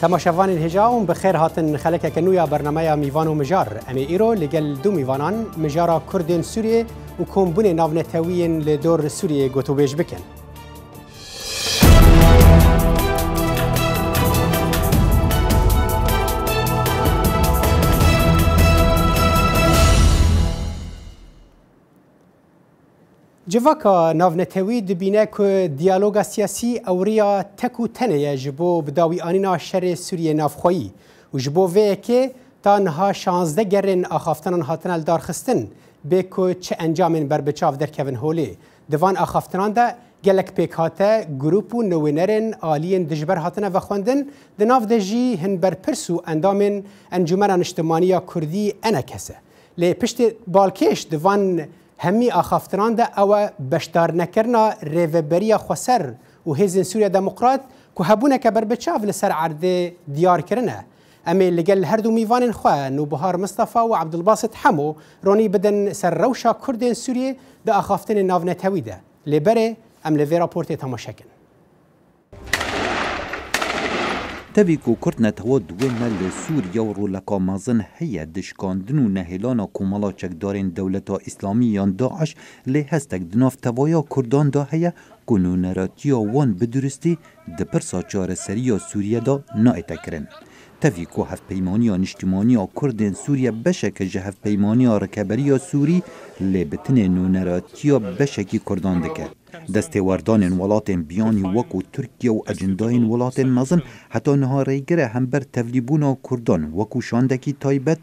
تماشاوان الهجاوم بخير هاتن خلك كنويا برنامه ميوان ومجار امي ايرو لقل دو ميوانان مجارا كردين سوريا وكومبوني نافنتاويين لدور سوريا قوتوبيج بكن جواکا نافنتاوی دبینه که دیالوگ سیاسی اوریا تکو تنه جبو بداوی آنینا شر سوریه نافخویی و جبو وی که تانها 16 گرن آخافتنان هاتنال دارخستن به که چه انجامین بر بچاف در کوین هولی دوان آخافتنان ده گلک پیک هاته گروپ و نوینرن آلین دجبر هاتنه و خوندن دناف دجی هن بر پرسو اندامن انجمن اجتماعی کردی انا کسه لی پشت بالکش دوان همی آخافتران ده او بشدار نکرنا ریوبریا خسر و هیزن سوریا دموکرات که هبونه که بر بچاف لسر عرده دیار کرنه اما لگل هر دو میوان خواه نوبهار مصطفى و عبدالباسط حمو رونی بدن سر روشا کردین سوریه ده آخافتن ناونتوی ده لبره ام لوی راپورتی تماشاکن تبیکو کرد نتوا دوینا لسوریا و رولکا مازن هیا دشکاندن و نهیلانا کومالا چکدارین دولتا اسلامی یان داعش لی هستک دناف توایا کردان دا هیا کنو نراتیا وان بدرستی دپرسا چار سریا سوریا دا نایتا کرن. تفیکو هف پیمانیا نشتیمانیا کردین سوریا بشک جهف پیمانیا رکبریا سوری لی بتن نونراتیا بشکی کردان دکر. دستواردان ولاتن بیانی وکو ترکیه و اجنداین ولاتن مزن حتی نهاریگره هم بر تفلیبونا کردان وکو شاندکی تایبت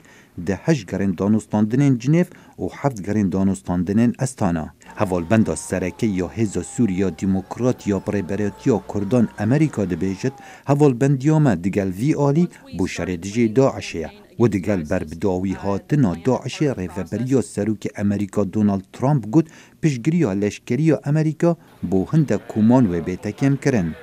ده 8 گرین دانستاندنین جنیف و 7 گرین دانستاندنین استانا. حوال بندا سرکه یا هزا سوریا دیموکرات یا پریبریتیا کردان امریکا ده بیجد حوال بندیامه دگل وی آلی بو شردجی داعشه و دگل بر بداوی هاتنا داعش ریفبریا سروک امریکا دونالد ترامپ گود پیشگیریا لشکریا امریکا بو هنده کومان و بیتکم کرن.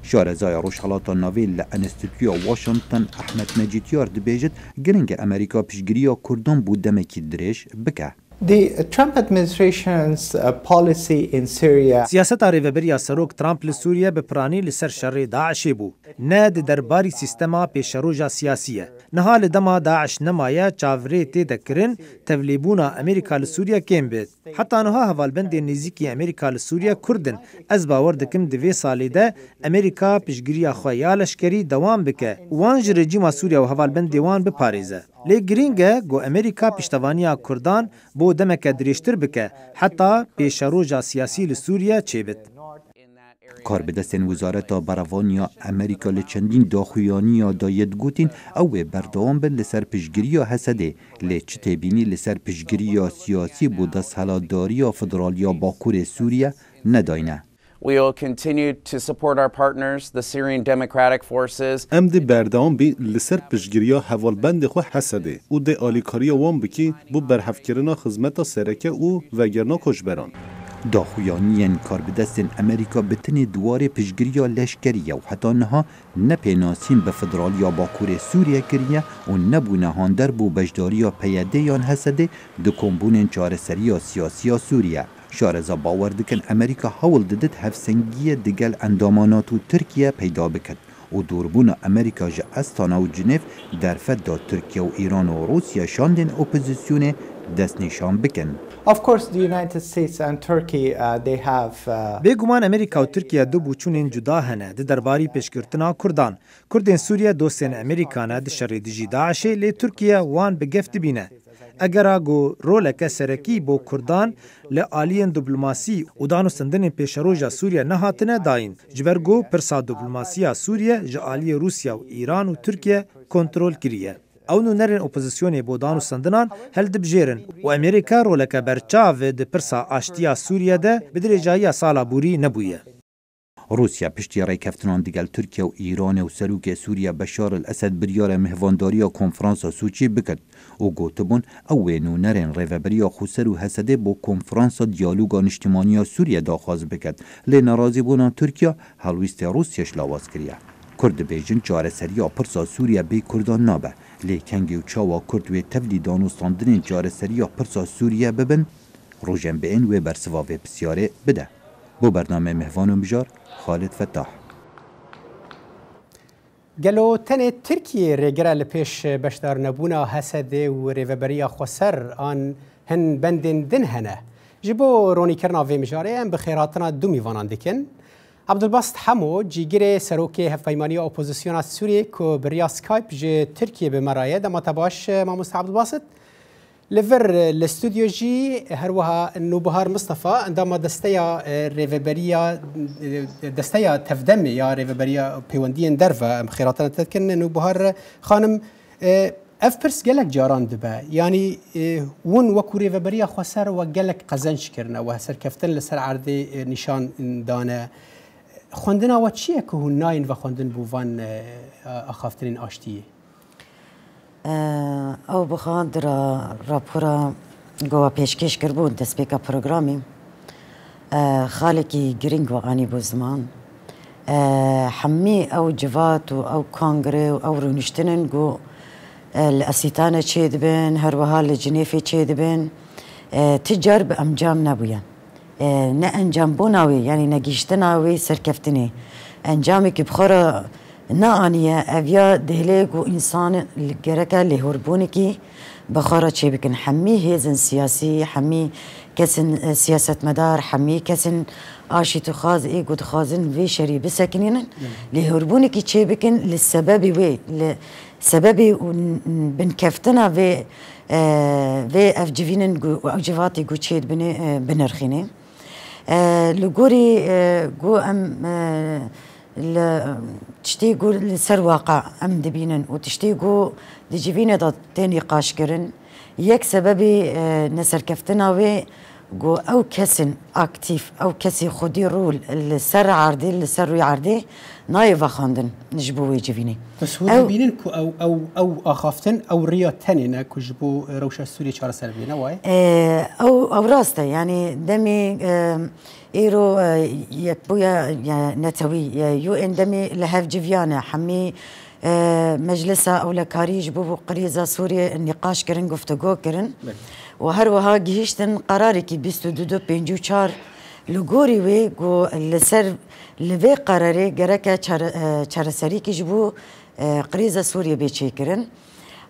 شارزای روشحالاتا ناویل لانستیتویا واشنطن احمد مجیدیار دبیجد گرنگ امریکا پیشگیریا کردان بو دمکی دریش بکه. The Trump administration's policy in Syria. سیاست ریوبریا سروک ترامپ لسوریا به پرانی لسر شر داعش بو. نه درباری سیستما پیشروجا سیاسیه. نها لدما داعش نمایه چاوری تدکرن تبلیبونا امریکا لسوریا کم بید. حتی نها حوالبند نزیکی امریکا لسوریا کردن از باور دکم دوی سالی ده امریکا پیشگیریا خویا لشکری دوام بکه. وانج رژیم سوریا و حوالبند دیوان بپاریزه. لی گرینگه گو امریکا پیشتوانیا کردان بو دمک دریشتر بکه حتی پیشروجا سیاسی لسوریا چه بید. کار بدستن وزارتا براوانیا امریکا لچندین داخویانیا داید گوتین او بردوام بن لسر پیشگیریا حسده لچ تبینی لسر پیشگیریا سیاسی بو دستحلاداریا فدرالیا باکور سوریا نداینه. We will continue to support our partners, the Syrian Democratic Forces. امد بردام بی لسر پشگیریا حوالبند خو حسده او ده آلیکاریا وان بکی بو برحفکرنا خدمتا سرکه او وگرنا کشبران. داخویانین کار بدستن امریکا بتنی دوار پشگیریا لشکریه و حتی نها نپیناسین به فدرالیا باکور سوریه کریه و نبونه هاندر بو بجداریا پیاده یان حسده ده کمبونین چارسریا سیاسیا سوریه. شارزا باور دکن امریکا حول ددت هفسنگی دگل اندامانات و ترکیه پیدا بکد و دوربون امریکا جا استانا و جنیف در فد ترکیه و ایران و روسیه شاندن اپوزیسیون دست نشان بکن. Of course, the United States and Turkey, they have. بگمان امریکا و ترکیه دو بوچونین جدا هنه ده درباری پیشگرتنا کردان. کردین سوریا دوستین امریکانه ده شر دیجی داعشه لی ترکیه وان بگفت بینه. اگر آگو رولک سرکی بو کردان لآلیان دیپلماسی و دانو سندن پیشروجا سوریا نهاتنه داین. جبرگو پرسا دیپلماسیا سوریا جالی روسیا و ایران و ترکیه کنترل کریه. اونو نرن اپوزیسیونی بو دانو سندنان هل دبجیرن و امریکا رولک برچاو ده پرسا آشتیا سوریا ده بدرجایی سالا بوری نبویه. روسیا پشتی ریکفتنان دیگل ترکیه و ایران و سروک سوریا بشار الاسد بریار مهوانداریا کنفرانسا سوچی بکد و گوتبون اوینو نرن ریوبریا خوسر و حسده با کنفرانسا دیالوگا نشتیمانیا سوریا داخواز بکد لی نرازی بونا ترکیه حلویست روسیاش لاواز کریه. کرد بیجن چاره سریا پرسا سوریا بی کردان نابه لی کنگی و چاوا کرد و تفلی دانوستاندن چاره سریا پرسا سوریا ببن روژن به این و برسواوه بسیاره بده. بو برنامه مهوان و بجار خالد فتاح. گلو تنه ترکیه رگره لپیش بشدار نبونا حسده و ریوبریا خسر آن هن بندن دن هنه جبو رونی کرنا و مجاره ام بخیراتنا دو میوانان دکن عبدالباسط حمو جیگر سروک هفایمانی اپوزیسیون سوریه که بریا سکایپ جه ترکیه به مرایه دما تباش ماموست عبدالباسط لفر الاستوديو جي هروها نوبهار مصطفى عندما دستيا ريفبريا دستيا تفدمي يا ريفبريا بيوندين درفا خيراتنا تذكرن نوبهار خانم افبرس قالك جاران دبا يعني ون وكو ريفبريا خسر وقالك قزنش كرنا وهسر كفتن لسر عرضي نشان دانا خوندنا واتشيه كو ناين وخوندن بوفان اخافترين اشتيه او بخاطر راپورا گوا پیشکش کربون دسپیکا پروگرامی خالقی گرینگ و آنی بو زمان حمی او جوات و او کانگره و او رونشتنن گو الاسیتانه چه دبن هر وها لجنیفی چه دبن تجرب انجام نبوین نه انجام بوناوی یعنی نگیشتناوی سرکفتنی انجامی که بخورا نه آنیه اویا دهلیگ و انسان گرکه لهوربونی که بخارا چه بکن حمی هیزن سیاسی حمی کسن سیاست مدار حمی کسن آشی تخاز ایگو تخازن وی شری بسکنین لهوربونی که چه بکن لسببی وی لسببی بنکفتنا وی افجوینن و اوجواتی گو چید بنرخینه لگوری گو ام تشتيقوا لسر واقع أم دبينن وتشتيقوا دجيبين دا تاني قاشكرن يك سببي نسر كفتنا و أو كسن أكتيف أو كسي خدي رول السر عردي السر عردي نايفا خاندن نجبو يجيبيني بس هو دبينن كو أو أخافتن أو ريا تانينا كو جبو روشة سوريا شارع سلبينا واي أو راسته يعني دمي إيرو يبويا نتوي يو إندمي لهف جفيانا حمي مجلسة أو لكاريج بو قريزة سوريا النقاش كرن گفتگو كرن وهروها جهشتن قراري كي 22 بينجو چار لغوري وي گو لسر لوي قراري گركا چارسري كي جبو قريزة سوريا بيچي كرن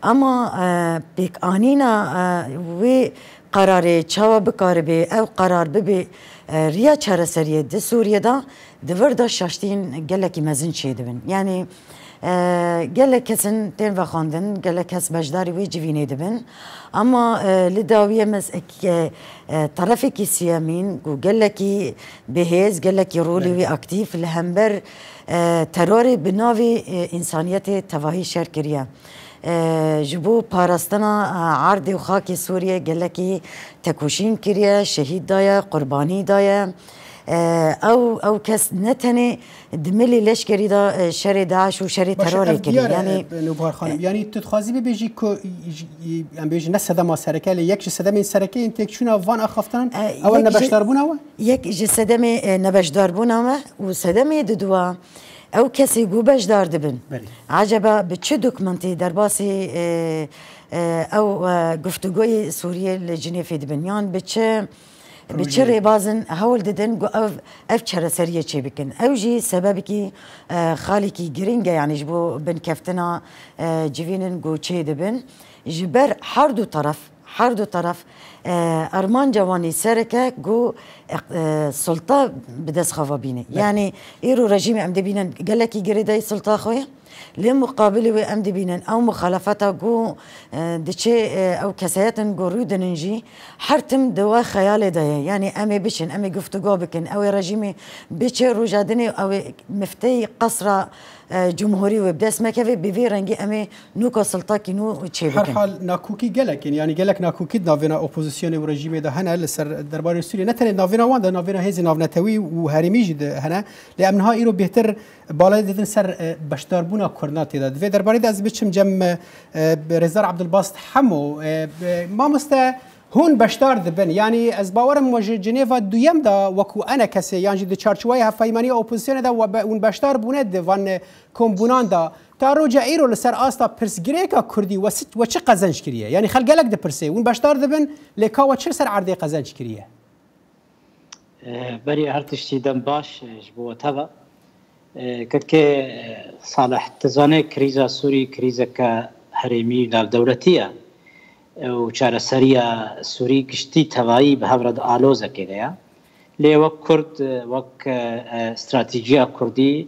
اما بيك آنينا وي قراري چاوا بكاربي او قرار ببي ريا چارسري د سوريا دا دوردا شاشتين گلكي مزن چي دبن يعني گلک کسن تن و خواندن گلک کس بجداری وی جوینه دبن اما لداویه مز طرفی کی سیامین گو گلکی بهز گلکی رولی وی اکتیف لهمبر ترور بناوی انسانیت تواهی شرکریه جبو پاراستنا عرض و خاک سوریه گلکی تکوشین کریه شهید دایه قربانی دایه او کس نتنه دملی لشکری دا شر داعش و شر ترور کردی یعنی نوبهار خانم یعنی تتخوازی ببیجی که ام بیج نه صدام سرکه یک صدام این سرکه این تکشون وان اخافتن اول نبشدار بونه یک صدام نبشدار بونه و صدام ددوا او کسی گو بشدار دبن عجبا به چه دکمنتی در باسی او گفتگوی سوریه لجنیفی دبن یان به چه بچره بازن هول ددن گو اف چرا سریه چه بکن او جی سبب کی خالی کی گرینگه یعنی جبو بن کفتنا جوینن گو چه دبن جبر هر دو طرف ارمان جوانی سرکه گو سلطه بدست خواه بینه یعنی ایرو رژیم ام دبینن گلکی گریده سلطه خواه لمقابل و ام دبینن او مخالفتا گو دچه او کسایتن گو رودننجی هر تم دوا خیال دایه یعنی امی بشن امی گفتگو بکن او رژیم بچه روجادنی او مفتی قصر جمهوری و بدست مکوی بیوی رنگی امی نوکا سلطه کی نو چه بکن هر حال ناکوکی گلک یعنی گلک ناکوکی ناوینا اپوزیسیون و رژیم ده هنه لسر دربار سوریه نتنه ناوینا وان ده ناوینا هیز ناونتوی و هریمی جد هنه لامنها ایرو بهتر بالای دادن سر بشداربونا کرناتی داد و درباره ده از بچم جم رزار عبدالباسط حمو ما مسته هون بشدار دبن يعني از باورم وجه جنيفا دويم دا وكو انا كسي يعني دي چارچوي هفايماني اپوزيسيون دا ون بشدار بونه وان كومبونان دا تا روجا ايرو لسر استا پرس گريكا كردي و چه قزنج كريه يعني خلقلك ده پرسي ون بشدار دبن لكا و چه سر عرضي قزنج كريه بري هرتشتي دم باش جبو تبا كتك صالح تزاني كريزا سوري كريزا كهرمي ناف دولتية وشارع سريع سوري كشتي تواي بهبرد آلوزة كده لي وك كرد وك استراتيجية كردي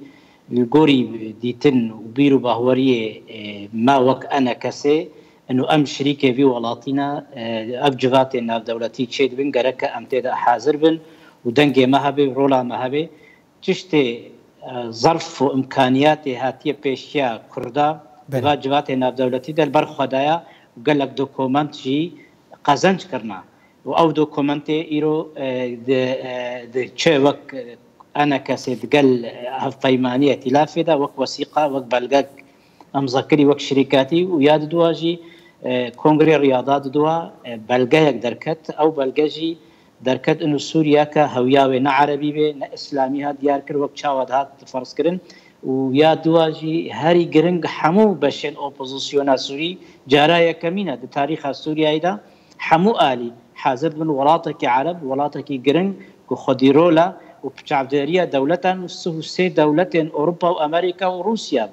الجوري ديتن وبيرو باهورية ما وك أنا كسي إنه أم شريكة في ولاتنا أبجفات ناف دولتي تشيد بن جرك أم تدا حاضر بن ودنجي مهبي رولا مهبي تشتي ظرف وإمكانيات هاتية بيشيا كردا واجبات ناف دولتي دل برخدايا وقال لك دوكومنت جي قازنج كرنا وأو دوكومنت إيرو د تشوك أنا كسيد قال هفيمانية تلافة دا وك وثيقة وك بلغك أمذكري وك شركاتي وياد دواجي كونغري رياضات دوا بلغايك دركت أو بلغاجي دركت إنه سوريا كهوياوي نا عربي بي نا إسلامي ها ديار كر وك شاود هات فرض كرن وياد دواجي هاري جرنج حمو بشين أوبوزيسيونا سوري جارايا كمينة د تاريخ سوريا إذا حمو آلي حاضر من ولاتك عرب ولاتك جرنج كخديرولا وبشعبدارية دولتان وسه دولتين أوروبا وأمريكا وروسيا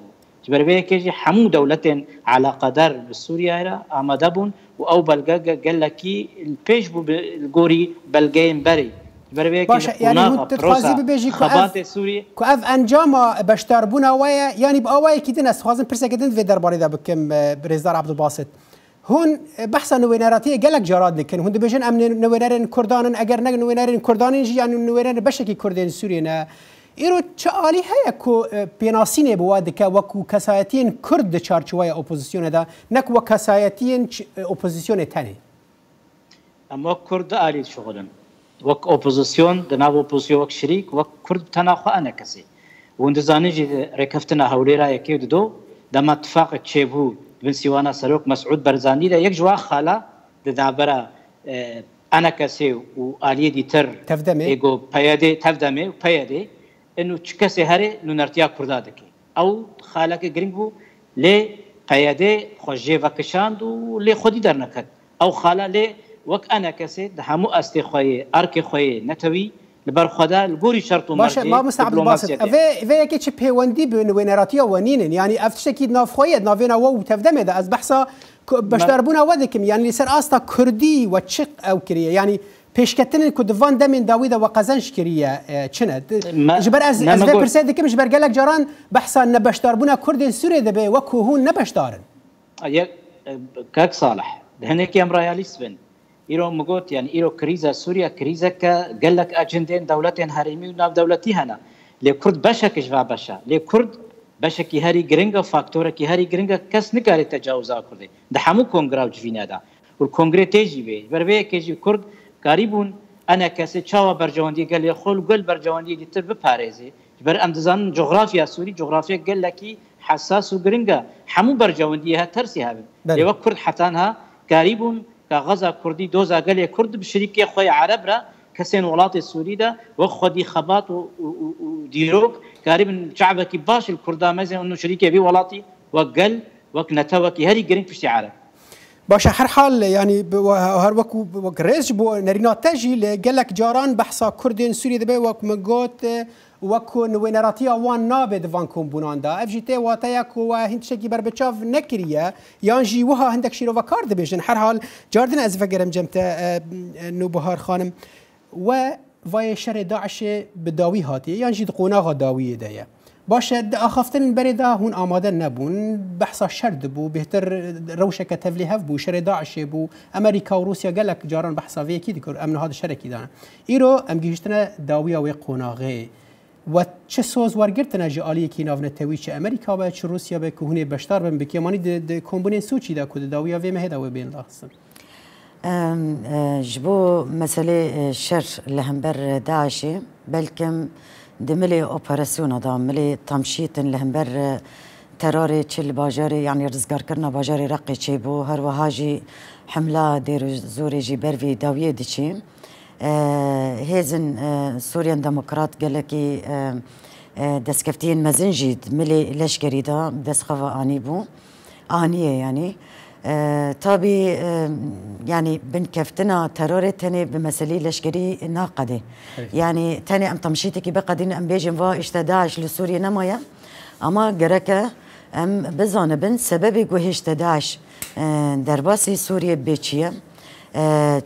جبربيه كيجي حمو دولتين على قدر بسوريا آمدابون وأو بلغا قال لكي البيش بالجوري بلغين بري باشا يعني هون تتخازي ببيجي كأف أنجام بشتربونا ويا يعني بأواي كده خوازن برسا كده في درباري ده بكم بريزدار عبد الباسط هون بحثا نويناراتي قالك جراد لكن هون دبيجن أمن نوينارين كردانن أجر نج نوينارين كردانين جي يعني نوينارين بشكي كردين سورينا إيرو تشالي هيا كو بيناسيني بوادك وكو كسايتين كرد تشارشوايا أوبوزيسيون ده نك وكسايتين أوبوزيسيون تاني أما كرد آلي شغلن وك أوبوزيسيون دنا أوبوزيسيون وك شريك وك كرد تناخو أنا كسي وندزاني جي ركفتنا هوليرا يكيد دو دما اتفاق تشيبو بن سيوانا سلوك مسعود برزاني ده يك جوا خالا دابرا أنا كسي وآلية دي تر تفدمي إيجو بيادي تفدمي وبيادي إنه تشكسي هاري لنرتيا كردادك أو خالك جرينجو لي بيادي خوجي وكشاندو لي خودي درنكت أو خالا لي وك أنا كسي دهمو أستي خوي أركي خوي نتوي لبر خدا الجوري شرط ماشي ما مستعد الباسط في كيتش بيوندي بنوينراتيا ونين يعني افتشكي نافخويد نافينا وو تفدمه ده از بحثا باش دربونا ودكم يعني لسر استا كردي وتشق او كريه يعني بيشكتن كدفان دمين داويدا وقزنش كريه تشند جبر از في برسيد كم جبر قالك جران بحثا نباش دربونا كردين سوريا دبي وكو هون نباش دارن كاك صالح هناك امراياليس بن إيرو مقوت يعني إيرو كريزة سوريا كريزة قال لك أجندين دولتين هرمي وناف دولتي هنا لكرد بشك جوا بشا لكرد بشك هاري جرينجا فاكتورة كي هاري جرينجا كاس نقاري تجاوزا كردي ده حمو كونغراو جفينا ده والكونغري تيجي بي بربيه كيجي كرد قريبون أنا كاسي تشاوا برجواندي قال لي خول قل برجواندي دي ترب باريزي بر أمدزان جغرافيا سوري جغرافيا قال لك حساس وجرينجا حمو برجواندي ها ترسي هذا لو كرد حتانها قريبون كغزة كردي دوزا قال لي كرد بشريك يا خويا عرب را كسين ولات السوري ده وخدي خبات وديروك قريب شعبك باش الكردا مازن انه شريك بي ولاتي وقل وكنتوك هري جرين في عرب باشا هر حال يعني هر وكو رئيس بو نرينا تاجي قال لك جاران بحثا كردين سوري دبي وك مقوت وكو نوينراتيا وان نابد فانكم بوناندا اف جي تي واتاياك وهند شكي بربتشاف نكريا يانجي وها هندك شيرو وكار دبيجن هر حال جاردن از فكرم جمتا نو بهار خانم و وای شر داعش بداوی هاتی یعنی دقونا داوی دایا باشه اخفتن بردا هون آماده نبون بحثا شرد بو بهتر روشه كتفليها بو شر داعش بو امريكا وروسيا قال لك جاران بحثا في اكيد كر امن هذا الشركي دانا ايرو ام جيشتنا داويه وقوناغي و چه سوز ورگرتنا جالی کی ناو نتوی چه امریکا و چه روسیا به کوهنه بشتر بم بکیمانی د کمبونین سوچی دا کد داویا و مهدا و بین لاحسن جبو مسألة شر لهمبر داعشي بلكم دملي اوبراسيون دا ملي تمشيط لهمبر تراري تشل باجاري يعني رزقار كرنا باجاري رقي تشيبو هر وهاجي حملة دير زوري جي برفي داوية ديشي هيزن سوريان ديمقراط قال لكي دسكفتين مزنجيد ملي لشكري دا دسخفا اني بو انيه يعني تابي يعني بنكفتنا تروري تاني بمسالي لشكري ناقدة يعني تاني أم تمشيتك بقدين أم بيجن فا اشتداعش لسوريا نمايا أما جركة أم بزانبن سببي جوهش تداعش درباسي سوريا بيتشيا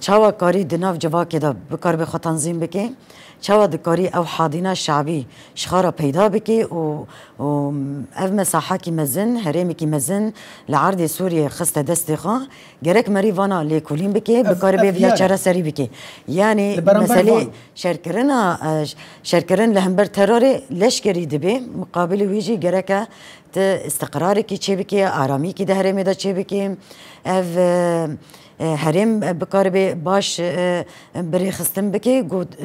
چاوا کاری دناف جوا کدا بکار به خود تنظیم بکی چاوا دکاری او حاضنه شعبی شخارا پیدا بکی و اف مساحه کی مزن هرمی کی مزن لعرض سوریه خست دست خا گرک مری وانا لیکولین بکی بکار به ویا چرا سری بکی یعنی مسئله شرکرن لهمبر ترور لشکری دبی مقابل ویجی گرک استقرار کی چه بکی آرامی کی ده هرمی دا چه بکی اف هرم بکاربه باش بری خستن بکی گود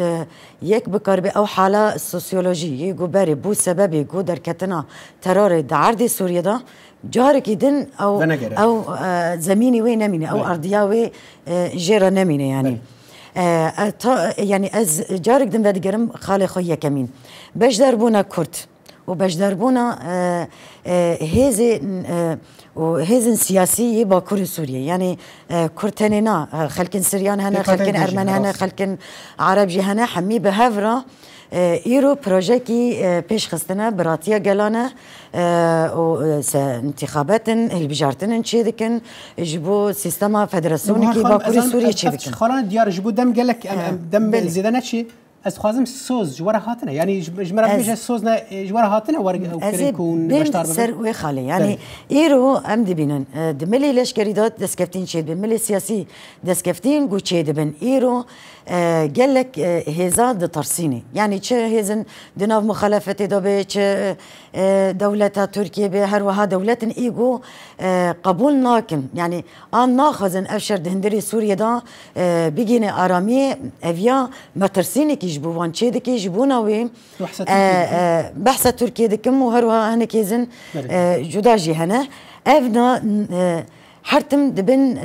یک بکاربه او حالا سوسیولوژی گو بری بو سببی گو در کتنا ترور دعرد سوریه دا جار کدن او زمینی وی نمینه او ارضیا وی جرا نمینه يعني يعني از جارك دم بدگرم خاله خويا كمين باش دربونا كرد وباش دربونا هزن سياسي باكور سوريا يعني كرتننا خلكن سريان هنا خلكن ارمن هنا خلكن عرب جي هنا حمي بهفرا ايرو بروجيكي بيش خستنا براتيا قالنا انتخابات البجارتن تشيدكن جبو سيستما فدراسيوني كي باكور سوريا تشيدكن خلان ديار جبو دم قالك دم زيدنا شي از خوازم سوز جوار هاتنه يعني جمرة بيجي سوزنا جوار هاتنه وكريكون باشتار سر وخالي يعني ايرو ام دبينن دملي لشكريدات دسكفتين شيد بملي سياسي دسكفتين جو شيد بن ايرو قال لك هزا ترسيني يعني تش هزن دناف مخالفه دبي تش دولة تركيا بهر وها دولة ايجو قبول ناكن يعني ان ناخذن افشر دهندري سوريا دا بيجينا ارامي افيا ما ترسيني كي جبوان تشي كي جبونا وي بحث تركيا دكم وهر وها هنا كيزن جداجي هنا افنا حرتم دبن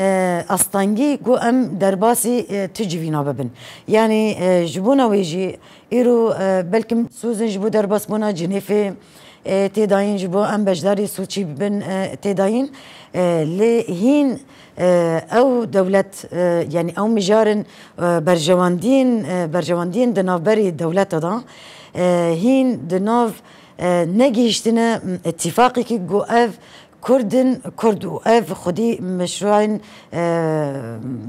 أسطنجي جو أم درباسي تجيبينا ببن يعني جبونا ويجي إيرو بلكم سوزن جبو درباس بونا جنيفي تداين جبو أم بجداري سوتشي ببن تداين لهين أو دولة يعني أو مجارن برجواندين دنافبري دولة دا هين دناف نجيشتنا اتفاقي كي جو أف كرد وآف خدي مشروع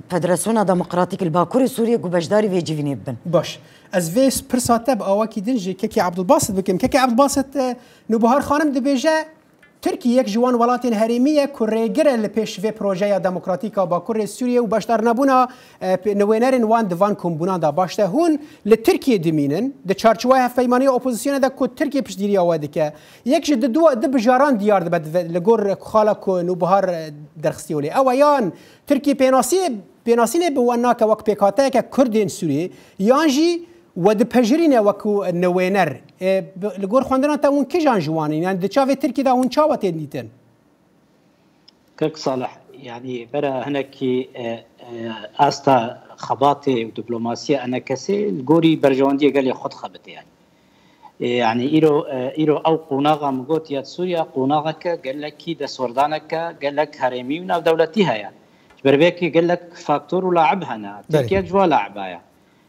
فدراسيون ديمقراطيك الباكوري سوريا جو بجداري في جيفيني بن باش از فيس برساتب اواكي دنجي كيكي عبد الباسط بكم كيكي عبد الباسط نوبهار خانم دبيجا تركيا يك جوان ولاتين هرميه كوريجر لبيش في بروجيا ديمقراطيكا باكور سوريا وباشتر نبونا نوينرن وان دفان كومبونا دا باشته هون لتركيا دمينن د چارچوای فيمانيه اوبوزيسيون دا كو تركيا پشت ديري اوادك يك جد دو د بجاران ديار بد لگور خالق نوبهار درخستيولي اويان تركيا بيناسي بواناك وك بيكاتاك كردين سوري يانجي ود پجرینه وکو نوینر لگور خواندن تا اون کی جان جوانی یعنی دچاوی ترکی دا اون چاوت دیتن كرك صالح يعني برا هناكي استا خباطي ودبلوماسيه انا كسي الجوري برجواندي قال لي خد خبط يعني ايرو او قوناغا مغوت يا سوريا قوناغك قال لك كي دسوردانك قال لك هرمي ونا دولتها يعني بربيكي قال لك فاكتور ولاعب هنا تركيا جوا لاعبايا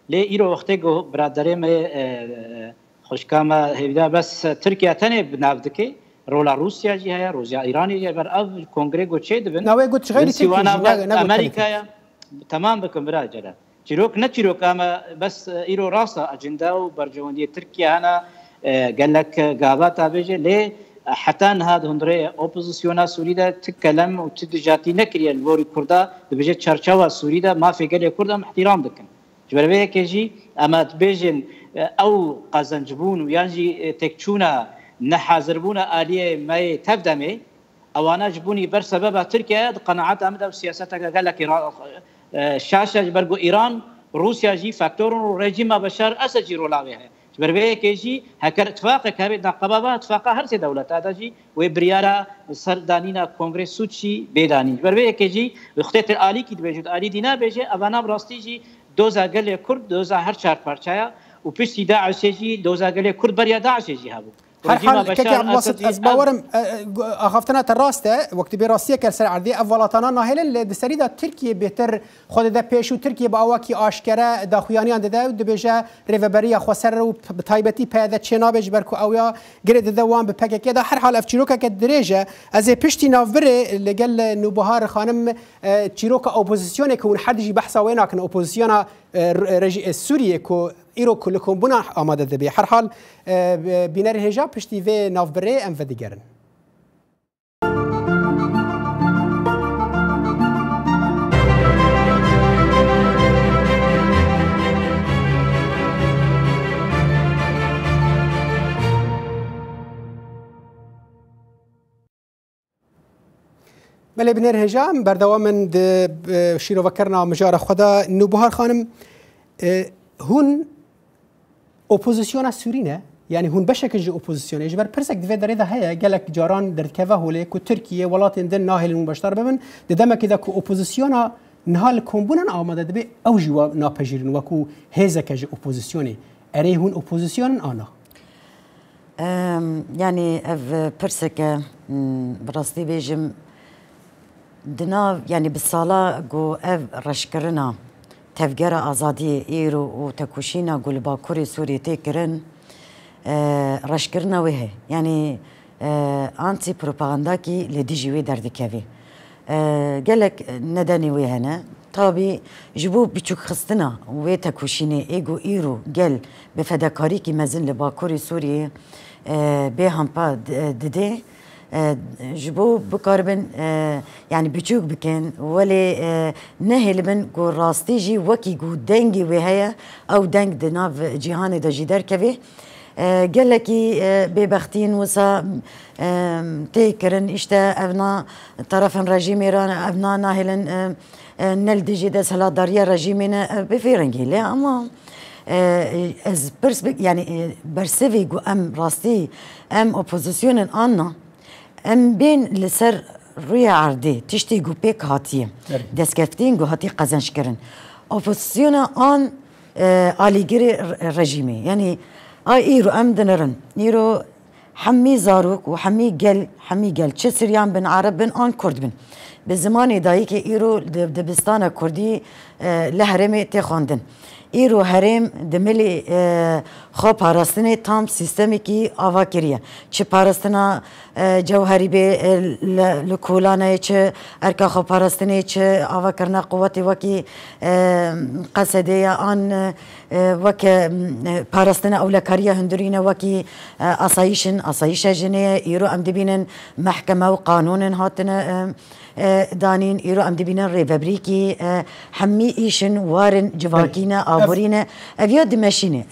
ليه إيرو وقتي جو برادري ما خوشكاما هيدا بس تركيا تاني بنافدكي رولا روسيا جي هيا روسيا إيراني جي بر أف كونغري جو تشيد بن ناوي جو تشغيري تركيا أمريكا تمام بكم براجلا تشيروك نتشيروك أما بس إيرو راسا أجندا وبرجواندية تركيا هنا قال لك قابات بيجي ليه حتى هذا هندري اوبوزيسيونا سوريدا تكلم وتدجاتي نكري الوري كردا بيجي تشارشوا سوريدا ما في قال كردا احترام دكن جبربيه كيجي اما تبيجن او قازنجبون ويانجي تكچونا نحازربونا اليه ما تفدمي اوانا جبوني بر سبب تركيا قناعات امد وسياستها قال لك شاشه برغو ايران روسيا جي فاكتور ريجيم بشار اسد جي رولاوي جبربيه كيجي هكر اتفاق كابيد قبابه اتفاق هر سي دولت هذا جي وبريارا سردانينا كونغرس سوتشي بيداني جبربيه كيجي وقت الالي كي بيجود الي دينا بيجي اوانا براستي جي دوزا قال كرد دوزا هر چار پارچایا و پشتی داعش جی دوزا قال كرد بريا داعش جي هابو هر حال كي عبد الباسط از باورم اخافتنا الراسته وقت براسيه كسر عردي افولاتانا ناهلن لدسري دا تركيا بهتر خود دا بيشو تركيا باواكي اشكره داخويانيان ده دبيجا ريفبريا خسر و بتايبتي بهذا تشينابج بركو اويا جريد دوام بباكا كده هر حال افچيروكا كدريجه از بيشتي نافبري لقال نوبهار خانم تشيروكا اوبوزيسيون كون حدجي بحثا وينك اوبوزيسيون سوريا كو ایرو کلکم بنا آماده دبی هر حال بینر هجا پشتی و نافبره ام و دیگرن بله بینر هجا بردوام شیرو وکرنا مجار خدا نوبهار خانم هون اپوزیسیون سورینه یعنی هون بشکل جو اپوزیسیونه جبر پرسک دوی داره ده هیا گلک جاران در کفه هوله کو ترکیه ولات اندن ناهل مباشر ببن ددم که ده کو اپوزیسیون نهال کمبونن آماده دبی او جو ناپذیرن و کو هزک جو اپوزیسیونه اره هون اپوزیسیون آنا یعنی پرسک براستی بیجم دنا یعنی بسالا گو اف رشکرنا تفجر آزادی ایرو و تکوشینا گل باکوری سوری تکرن رشکرنا وه یعنی آنتی پروپاگاندا کی لدیجوی دردکوی گلک ندانی وه نه تابی جبو بیچوک خستنا و تکوشینه ایگو ایرو گل به فداکاری کی مزن لباکوری سوری به هم پا دده جبو بکاربن يعني بيشوك بكن ولی نهل بن جو راستي جي وكي جو دنگي وهي او دنگ دناف جهان دا جدار كبي قال لك ببختين وسا تيكرن اشتا ابنا طرف رجيم ايران ابنا ناهلن نل دي جدا سلا داريا رجيمنا بفيرنجي لا اما از يعني برسيفي جو ام راستي ام اوبوزيسيون انا ام بين لسر روی عرضی تشتی گو پیک هاتیه دستگفتین گو هاتی قزنش کرن اپوزیسیون آن آلیگری رژیمی یعنی ایرو ام دنرن ایرو حمی زاروک و حمی گل چه سریان بن عرب بن آن کرد بن به زمانی دایی که ایرو دبستان کردی لحرمی تخواندن ایرو هرم دملی خواب پاراستنه تام سیستمی کی آوا کریه چه پاراستنا جوهری به لکولانه چه ارکا خواب پاراستنه چه آوا کرنا قوتی وکی قصده آن وک پاراستنا اولکاریه هندرینه وکی آسایش جنه ایرو ام دبینن محکمه و قانون هاتن دانين إيرو أم دبينا ريفابريكي حمي إيشن وارن جواكينا آبورينا أفيا دمشينة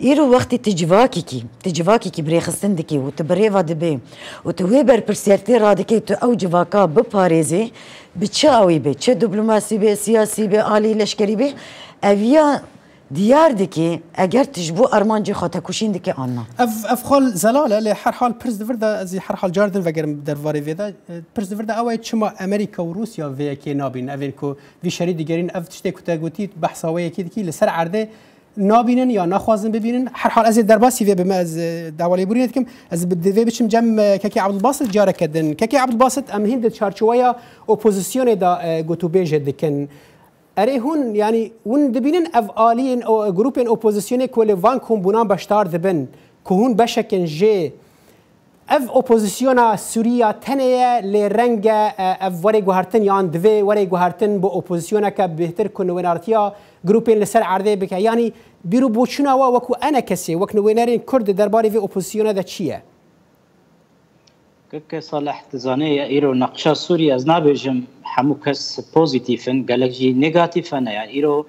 إيرو وقت تجواكي بريخستن دكي وتبريفا دبي وتويبر برسيرتي رادكي تو أو جواكا بباريزي بتشاوي بي تشا دبلوماسي بي سياسي بي آلي لشكري بي أفيا دیار دکی اگر تجبو ارمانجی خاطر کشین دکی آنها افخال زلاله لی هر حال پرس دورده از هر حال جاردن وگرم در واری ویدا پرس دورده اوای چما امریکا و روسیا وی کی نابین اوین کو وی شری دیگرین اف تشته کوتا گوتی بحثاوی کی دکی لسر عرضه نابینن یا نخوازن ببینن هر حال از درباسی وی بما از دوالی بورینت کم از بدوی بچم جم ککی عبدالباسط جاره کدن ککی عبدالباسط ام هند چارچویا اپوزیسیون دا گوتو بیجه دکن اره هون یعنی اون دبینن افعالین او گروپین اپوزیسیونی که وان کمبونان بشتار دبن که هون بشکن جه اف اپوزیسیونا سوریا تنه لی رنگ اف وری گوهرتن یان دوی وری گوهرتن با اپوزیسیونا که بهتر کنه ونارتیا گروپین لسر عرضه بکه یعنی بیرو بوچونا و وکو انا کسی وکن وینارین کرد درباری وی اپوزیسیونا دا چیه؟ که صالح تزانه ایرو نقشه سوریا از نابجم همو کس پوزیتیفن گلک جی نگاتیفن یعنی ایرو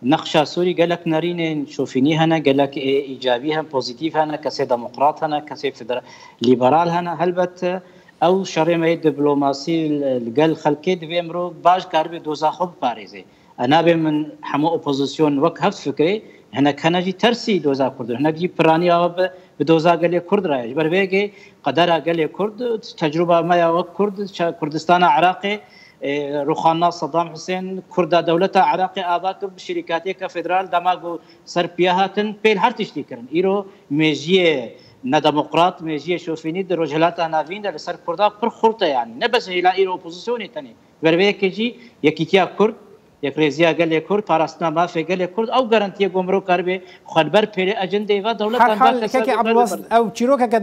نقشه سوری گلک نرین شوفینی هنه گلک ایجابی هم پوزیتیف هنه کسی دموکرات هنه کسی لیبرال هنه البته او شرمه دیپلماسی الگل خلقی دویم رو باش کاربی دوزا خوب پاریزه انا به من همو اپوزیسیون وقت هفت فکری هنه کنجی ترسی دوزا کرد هنه جی پرانی آب به دوزا گلی کرد رایج بر ویگه قدر گلی کرد تجربه ما یا وقت کرد کردستان عراقی روخانا صدام حسين كردا دولة عراق آباك بشركاتي كفدرال دماغو سربيهاتن بيل هر تشتي كرن إيرو ميجيه نديمقراط ميجي شوفيني دروجلات نافين لسر كردا پر خلطه يعني نبس هلا ايرو اوبوزيسيون تاني بربيك جي يكيتيا كرد يكريزيا قال كرد فارسنا ما في قال كرد او غارانتي غومرو كاربي خدبر بيري اجنده و دولت حال كاكي عبد الباسط او تشيروكا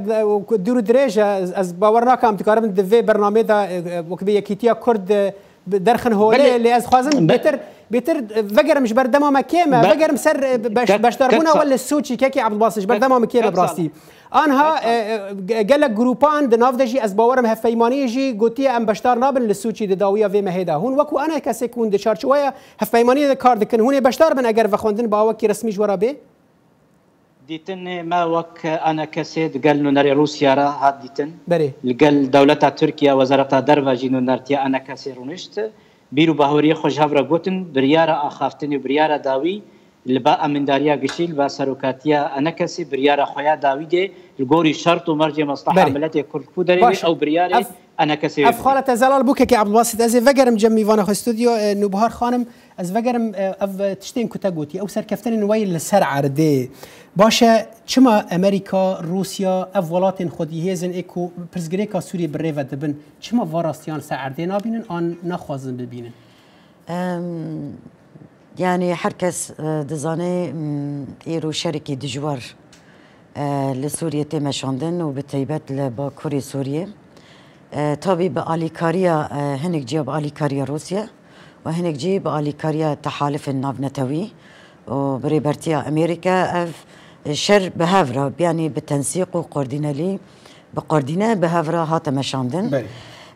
ديرو دريجه از باورناك ام تقارب دفي برنامج دا وكبي يكيتيا كرد درخن هولي اللي از خوازم بيتر فقر مش بردما مكيمه فقر مسر باش دربونا ولا السوتشي كاكي عبد الباسط بردما مكيمه براستي انها قال لك جروبان دناف دجي از باورم هفيماني جي قوتي ام بشتار نابن للسوتشي داويه في مهدا هون وكو انا كاسيكون دي شارج شويه هفيماني كارد كن هون بشتار من اگر فخوندن باوكي رسمي جورا بي ديتن ما وك انا كسيد قال نري روسيا را هاد ديتن بري قال دولة تركيا وزارة دربا جينو نرتيا انا كسيرونشت بيرو باهوري خوش هفرا قوتن بريارة اخافتني بريارة داوي لبا امنداريا قشيل با سروكاتيا انا كسي بريارة خويا داوي دي الغوري شرط ومرجع مصلحة عملتي كل كودري او بريارة انا كسي افخالة زلال بوكي عبد الباسط از فقرم جمي فانا خو استوديو نوبهار خانم از فقرم اف تشتين كوتاغوتي او سركفتن نويل لسر عرضي باشا چما امريكا روسيا اف ولاتن خودي هيزن ايكو برزغريكا سوريا بريفا دبن چما فاراستيان سعردي نابينن ان نخوازن ببينن يعني حركس دزاني ايرو شركة دجوار لسوريا تمشاندن وبالتيبات لباكوري سوريا تابي بآليكاريا هنك جي بآليكاريا روسيا وهنك جي بآليكاريا تحالف النافنتوي وبريبرتيا أمريكا اف شر بهافرا يعني بالتنسيق وقوردينالي بقوردينا بهافرا هاتا مشاندن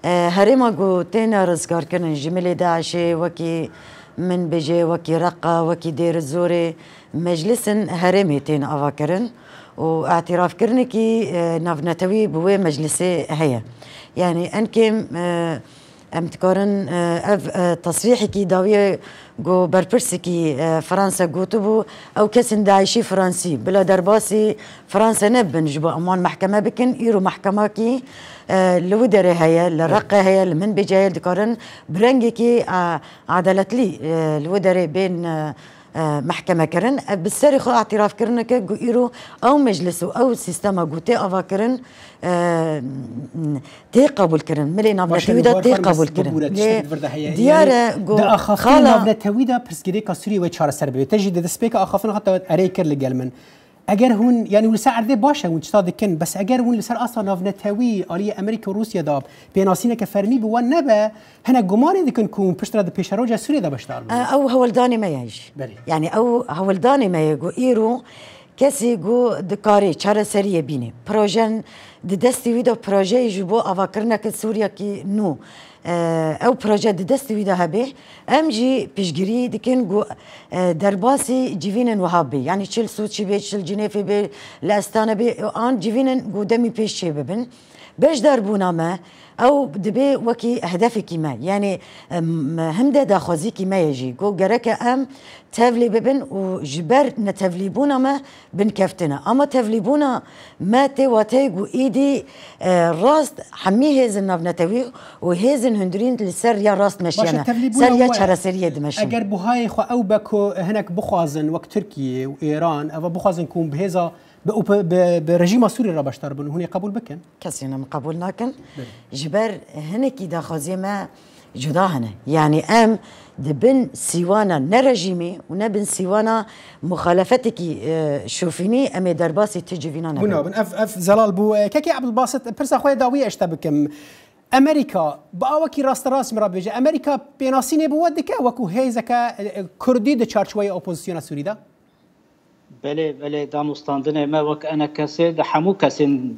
هريما قو تينا رزقار كن جميل داعشي وكي من بيجي وكي رقة وكي دير الزوري مجلس هرمي تين أفاكرن واعتراف كرنكي نافنتوي بوي مجلسي هي يعني أنكم امتكارن تصريحي كي داوية جو بربرسي كي فرنسا قوتبو أو كسن داعشي فرنسي بلا درباسي فرنسا نبن جبو أمان محكمة بكن إيرو محكمة كي لودري هيا لرقة هيا لمن بيجي دكارن برنجي كي عدالة لي لودري بين محكمة كرن بالسرخة اعتراف كرن كو إيرو أو مجلس أو سيستما قوتي أفا كرن تي قبول كرن ملي نافنتويدا تي قبول كرن ديارة جو أخافين نافنتويدا برسكريكا سوري ويتشار سربي تجد دسبيكا أخافين حتى أريكر لجلمن اگر هون يعني ولسر عرضه باشه ونشتاد كن بس اگر هون لسر اصلا نافنتوي آلية امريكا وروسيا داب بيناسينا كفرمي بوان نبا هنا جماني دكن كون بشترا د بيشروجا سوريا دا بشتغل او هولداني ما يجي يعني او هولداني ما يجو ايرو كسي جو دكاري چاره سريه بيني بروجن دستي ويدا بروجي يجبو افاكرنا كسوريا كي نو او بروجه دستي ويدا هبه ام جي بيشجري دكن جو درباسي جيفينن وهابي يعني تشل سوتشي بي تشل جنيفي بي لاستانا بي ان جيفينن جو دمي بيشي ببن باش دربونا ما او دبي وكي اهدافي كيما يعني همدا داخوزي كيما يجي جو جرك ام تفلي ببن وجبر نتفليبونا ما بن كفتنا اما تفليبونا ما تي واتي جو ايدي راست حمي هيزن نافنتوي وهيزن هندرين لسر يا راست مشينا سر يا شرسريه دمشي اگر بوهاي خو او بكو هناك بخوازن وقت تركيا وايران او بخوازن كون بهذا برجيم سوري را بشتر بن هوني قبول بكن كسينا مقبول ناكن جبر هنكي دا خازيما جدا هنا يعني ام دبن سيوانا نرجيمي ونبن سيوانا مخالفتك شوفيني امي درباسي تجي فينا بنا بن اف زلال بو كاكي عبد الباسط برسا خويا داوي اشتبكم امريكا باوكي راست راس مرابجه امريكا بيناسيني بودك وكو هيزكا كردي د تشارشوي اوبوزيسيون سوريدا بله دامستاندنه ما وك انا كسي د حمو كسن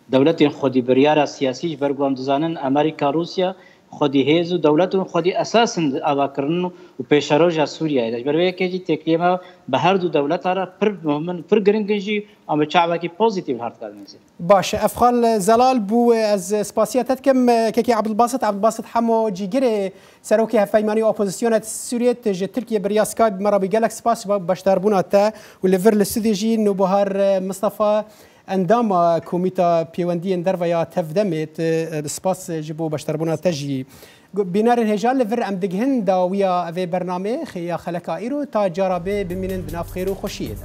دولتين خودي بريارة سياسي برقوام دزانن امريكا روسيا خودي هيزو دولتون خودي اساسا اواكرن وبيشروجا سوريا بربي كيجي تكليما بهر دو دولت را پر مهمن پر گرنگجي ام شعبكي بوزيتيف هارت كارنسي باش افخال زلال بو از سباسياتت كم كيكي عبد الباسط حمو جيجري سروكي هفايماني اوبوزيسيون سوريا تج تركيا بريا سكايب مرا بيجالك سباس باش داربونا تا وليفر الاستوديجي نوبهار مصطفى اندام كوميتا بيواندي اندرفا يا تفدمت سباس جبو باش داربونا تجي بنار الهجال لفر ام دجهن داويا في برنامج يا خلكا ايرو تا جربه بمنن بناف خير وخشيه